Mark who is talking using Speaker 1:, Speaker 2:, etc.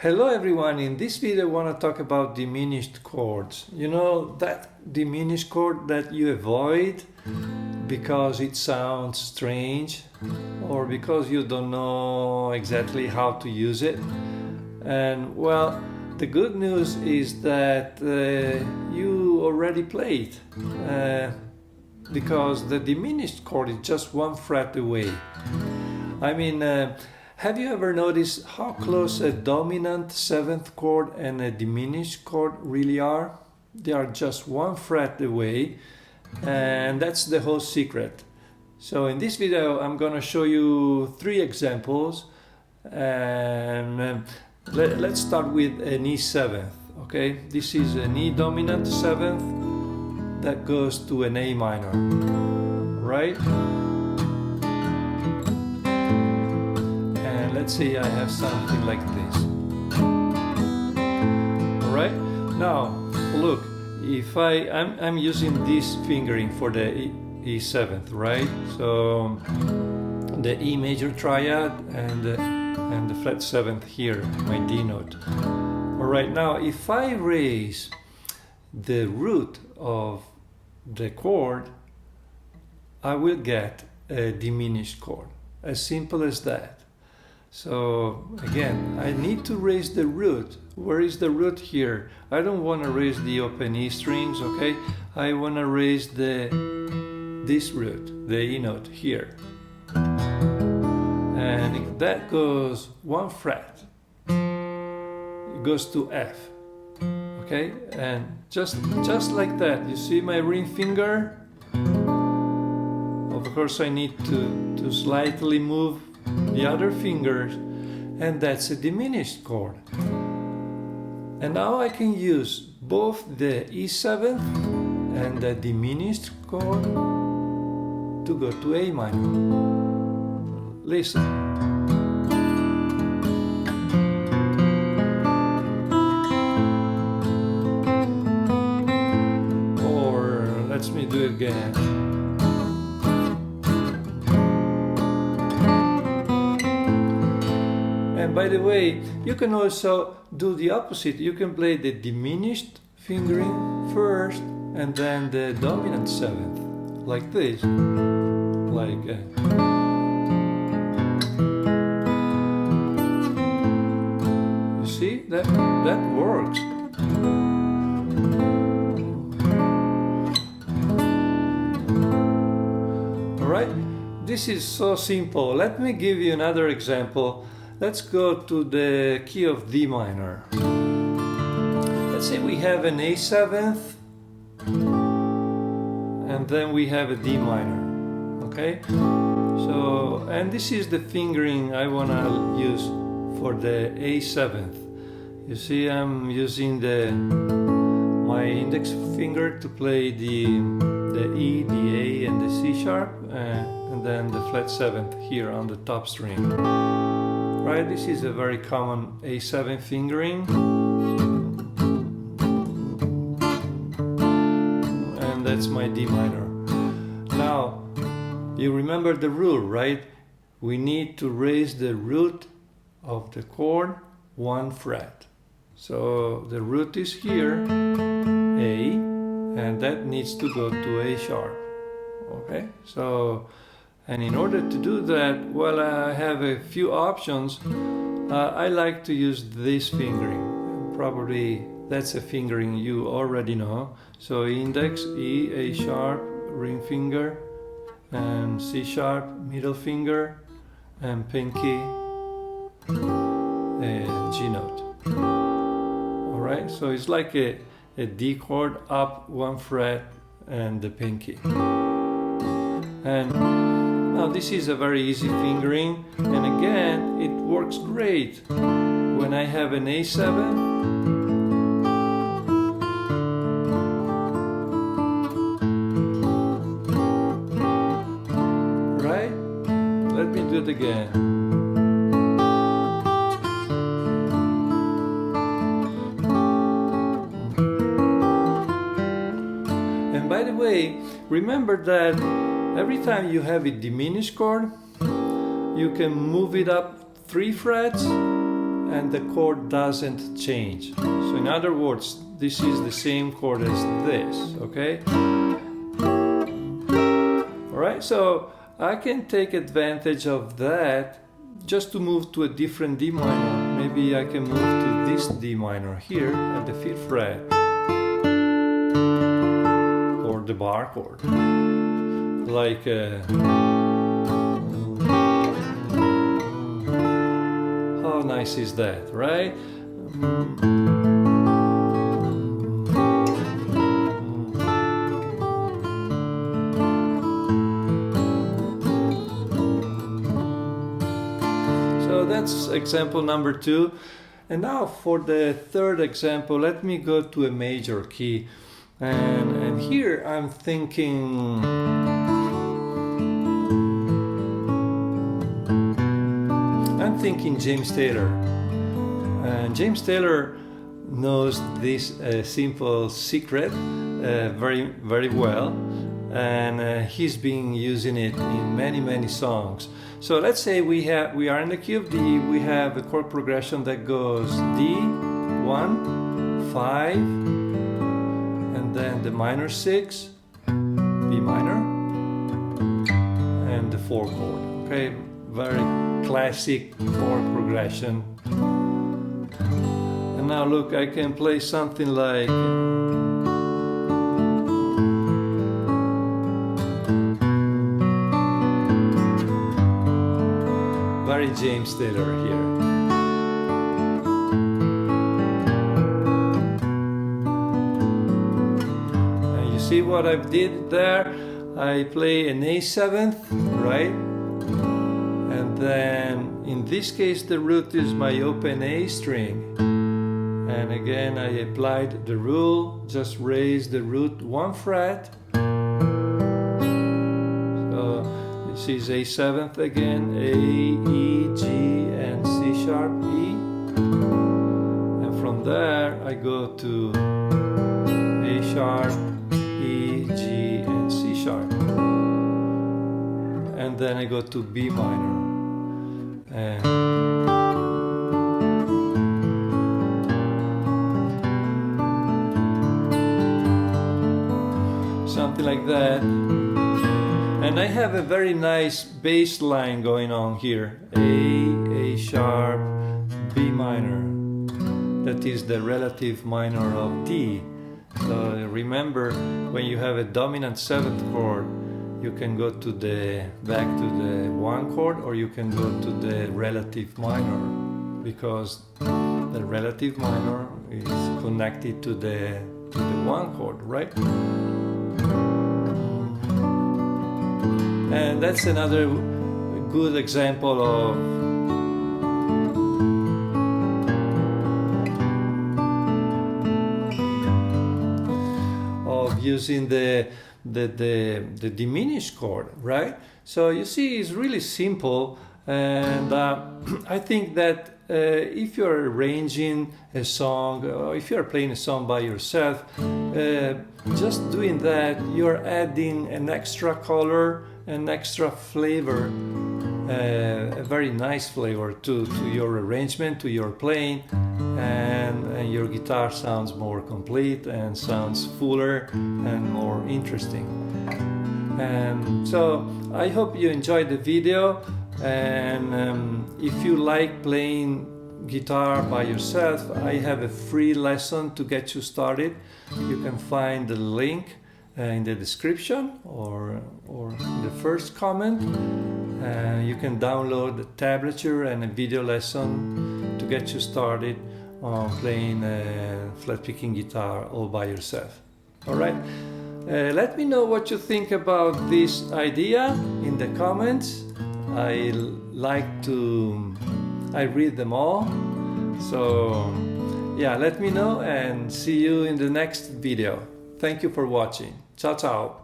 Speaker 1: Hello everyone, in this video I want to talk about diminished chords. You know, that diminished chord that you avoid because it sounds strange or because you don't know exactly how to use it. And well, the good news is that you already played because the diminished chord is just one fret away. I mean, have you ever noticed how close a dominant seventh chord and a diminished chord really are? They are just one fret away, and that's the whole secret. So in this video I'm going to show you 3 examples, and let's start with an E seventh. Okay, this is an E dominant seventh that goes to an A minor, right? Let's say I have something like this. All right. Now, look. If I'm using this fingering for the E seventh, right? So the E major triad and the flat seventh here, my D note. All right. Now, if I raise the root of the chord, I will get a diminished chord. As simple as that. So again, I need to raise the root. Where is the root here? I don't want to raise the open E strings, okay? I want to raise this root, the E note here. And that goes 1 fret. It goes to F, okay? And just like that. You see my ring finger? Of course, I need to slightly move the other fingers, and that's a diminished chord. And now I can use both the E7 and the diminished chord to go to A minor. Listen. Or let me do it again. And by the way, you can also do the opposite. You can play the diminished fingering first and then the dominant seventh, like this. Like you see, that works. All right, this is so simple. Let me give you another example. Let's go to the key of D minor. Let's say we have an A seventh and then we have a D minor. Okay? So, and this is the fingering I want to use for the A seventh. You see, I'm using my index finger to play the E, the A, and the C sharp, and then the flat seventh here on the top string. Right, this is a very common A7 fingering, and that's my D minor. Now, you remember the rule, right? We need to raise the root of the chord 1 fret. So the root is here, A, and that needs to go to A sharp. Okay, so. And in order to do that, well, I have a few options. I like to use this fingering. Probably that's a fingering you already know. So index, E, A sharp, ring finger, and C sharp, middle finger, and pinky, G note. All right, so it's like a D chord up 1 fret and the pinky. And now this is a very easy fingering, and again it works great when I have an A7 right? Let me do it again. And by the way, remember that every time you have a diminished chord, you can move it up 3 frets and the chord doesn't change. So in other words, this is the same chord as this, okay? Alright, so I can take advantage of that just to move to a different D minor. Maybe I can move to this D minor here at the 5th fret, or the bar chord, like how nice is that, right? So that's example number 2. And now for the third example, let me go to a major key. And here I'm thinking James Taylor. And James Taylor knows this simple secret very, very well, and he's been using it in many songs. So let's say we are in the key of D. We have a chord progression that goes D, 1, 5, and then the minor 6, B minor, and the 4 chord. Okay, very classic chord progression. And now look, I can play something like very James Taylor here. And you see what I did there? I play an A7th, right? And then in this case the root is my open A string. And again I applied the rule, just raise the root 1 fret. So this is A7th again, A, E, G, and C sharp, E. And from there I go to A sharp, E, G, and C sharp. And then I go to B minor. And something like that. And I have a very nice bass line going on here. A sharp, B minor. That is the relative minor of D. So remember, when you have a dominant 7th chord, you can go to back to the 1 chord, or you can go to the relative minor, because the relative minor is connected to the 1 chord, right? And that's another good example of using the diminished chord, right? So you see, it's really simple, and I think that if you're arranging a song, or if you're playing a song by yourself, just doing that, you're adding an extra color, an extra flavor, a very nice flavor to your arrangement, to your playing, and your guitar sounds more complete and sounds fuller and more interesting. And so I hope you enjoyed the video, and if you like playing guitar by yourself, I have a free lesson to get you started. You can find the link in the description or the first comment. You can download the tablature and a video lesson to get you started on playing flat-picking guitar all by yourself. Alright? Let me know what you think about this idea in the comments. I read them all. So yeah, let me know, and see you in the next video. Thank you for watching. Ciao ciao.